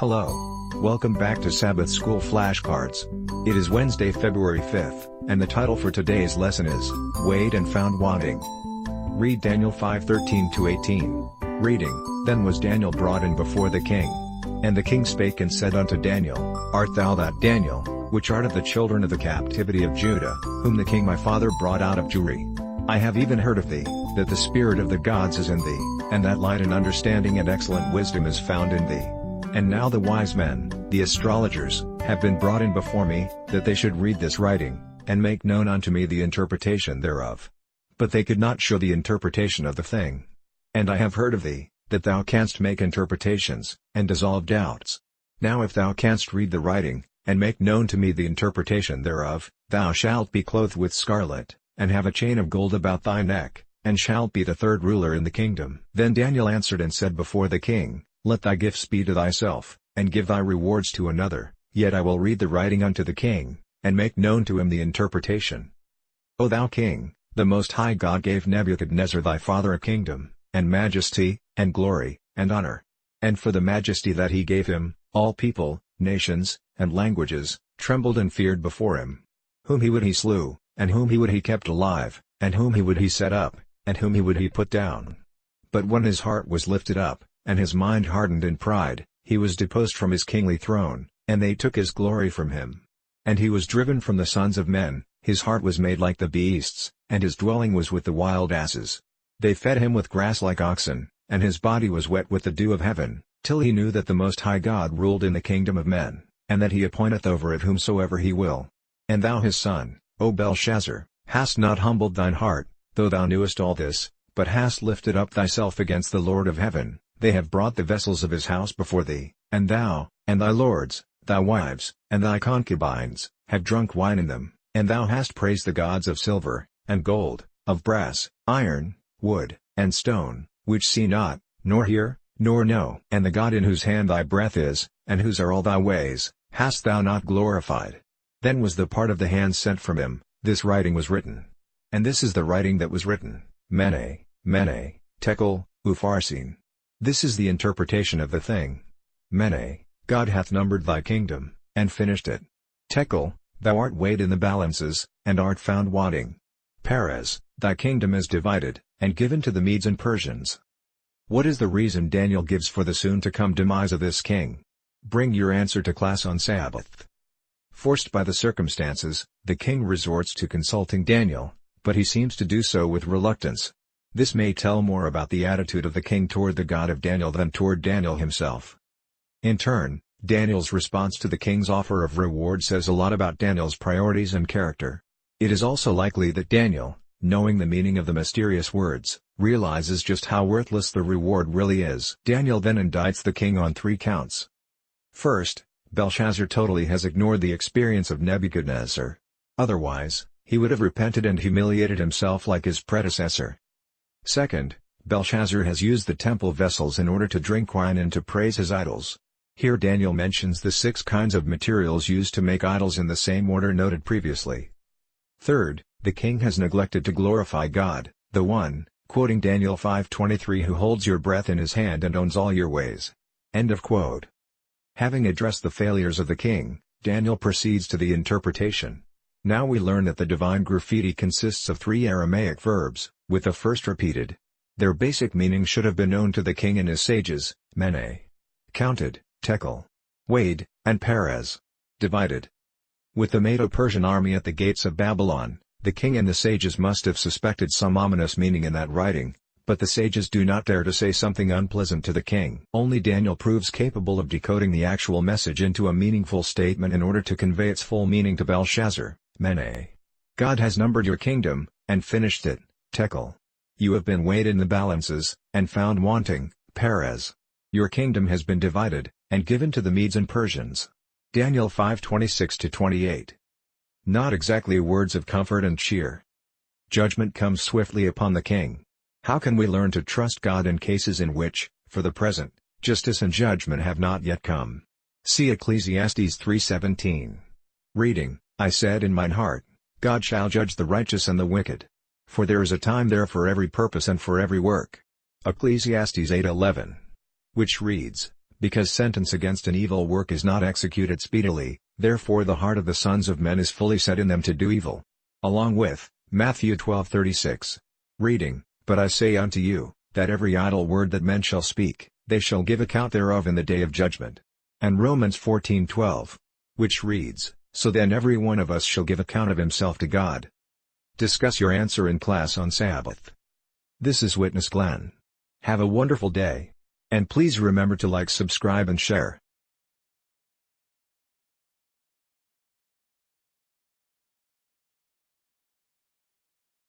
Hello. Welcome back to Sabbath School Flashcards. It is Wednesday, February 5th, and the title for today's lesson is, Weighed and Found Wanting. Read Daniel 5:13-18. Reading, Then was Daniel brought in before the king. And the king spake and said unto Daniel, Art thou that Daniel, which art of the children of the captivity of Judah, whom the king my father brought out of Jewry? I have even heard of thee, that the spirit of the gods is in thee, and that light and understanding and excellent wisdom is found in thee. And now the wise men, the astrologers, have been brought in before me, that they should read this writing, and make known unto me the interpretation thereof. But they could not show the interpretation of the thing. And I have heard of thee, that thou canst make interpretations, and dissolve doubts. Now if thou canst read the writing, and make known to me the interpretation thereof, thou shalt be clothed with scarlet, and have a chain of gold about thy neck, and shalt be the third ruler in the kingdom. Then Daniel answered and said before the king, Let thy gifts be to thyself, and give thy rewards to another, yet I will read the writing unto the king, and make known to him the interpretation. O thou king, the Most High God gave Nebuchadnezzar thy father a kingdom, and majesty, and glory, and honor. And for the majesty that he gave him, all people, nations, and languages, trembled and feared before him. Whom he would he slew, and whom he would he kept alive, and whom he would he set up, and whom he would he put down. But when his heart was lifted up, and his mind hardened in pride, he was deposed from his kingly throne, and they took his glory from him. And he was driven from the sons of men, his heart was made like the beasts, and his dwelling was with the wild asses. They fed him with grass like oxen, and his body was wet with the dew of heaven, till he knew that the Most High God ruled in the kingdom of men, and that he appointeth over it whomsoever he will. And thou his son, O Belshazzar, hast not humbled thine heart, though thou knewest all this, but hast lifted up thyself against the Lord of heaven. They have brought the vessels of his house before thee, and thou, and thy lords, thy wives, and thy concubines, have drunk wine in them, and thou hast praised the gods of silver, and gold, of brass, iron, wood, and stone, which see not, nor hear, nor know. And the God in whose hand thy breath is, and whose are all thy ways, hast thou not glorified. Then was the part of the hand sent from him, this writing was written. And this is the writing that was written, Mene, Mene, Tekel, Upharsin. This is the interpretation of the thing. Mene, God hath numbered thy kingdom, and finished it. Tekel, thou art weighed in the balances, and art found wanting. Peres, thy kingdom is divided, and given to the Medes and Persians. What is the reason Daniel gives for the soon-to-come demise of this king? Bring your answer to class on Sabbath. Forced by the circumstances, the king resorts to consulting Daniel, but he seems to do so with reluctance. This may tell more about the attitude of the king toward the God of Daniel than toward Daniel himself. In turn, Daniel's response to the king's offer of reward says a lot about Daniel's priorities and character. It is also likely that Daniel, knowing the meaning of the mysterious words, realizes just how worthless the reward really is. Daniel then indicts the king on 3 counts. First, Belshazzar totally has ignored the experience of Nebuchadnezzar. Otherwise, he would have repented and humiliated himself like his predecessor. Second, Belshazzar has used the temple vessels in order to drink wine and to praise his idols. Here Daniel mentions the 6 kinds of materials used to make idols in the same order noted previously. Third, the king has neglected to glorify God, the one, quoting Daniel 5:23, who holds your breath in his hand and owns all your ways. End of quote. Having addressed the failures of the king, Daniel proceeds to the interpretation. Now we learn that the divine graffiti consists of 3 Aramaic verbs, with the first repeated. Their basic meaning should have been known to the king and his sages: Mene, counted, Tekel, weighed, and Peres, divided. With the Medo-Persian army at the gates of Babylon, the king and the sages must have suspected some ominous meaning in that writing, but the sages do not dare to say something unpleasant to the king. Only Daniel proves capable of decoding the actual message into a meaningful statement in order to convey its full meaning to Belshazzar. Mene, God has numbered your kingdom, and finished it. Tekel, you have been weighed in the balances, and found wanting. Peres, your kingdom has been divided, and given to the Medes and Persians. Daniel 5:26-28. Not exactly words of comfort and cheer. Judgment comes swiftly upon the king. How can we learn to trust God in cases in which, for the present, justice and judgment have not yet come? See Ecclesiastes 3:17. Reading, I said in mine heart, God shall judge the righteous and the wicked. For there is a time there for every purpose and for every work. Ecclesiastes 8:11. Which reads, Because sentence against an evil work is not executed speedily, therefore the heart of the sons of men is fully set in them to do evil. Along with Matthew 12:36. Reading, But I say unto you, that every idle word that men shall speak, they shall give account thereof in the day of judgment. And Romans 14:12. Which reads, So then every one of us shall give account of himself to God. Discuss your answer in class on Sabbath. This is Witness Glenn. Have a wonderful day. And please remember to like, subscribe and share.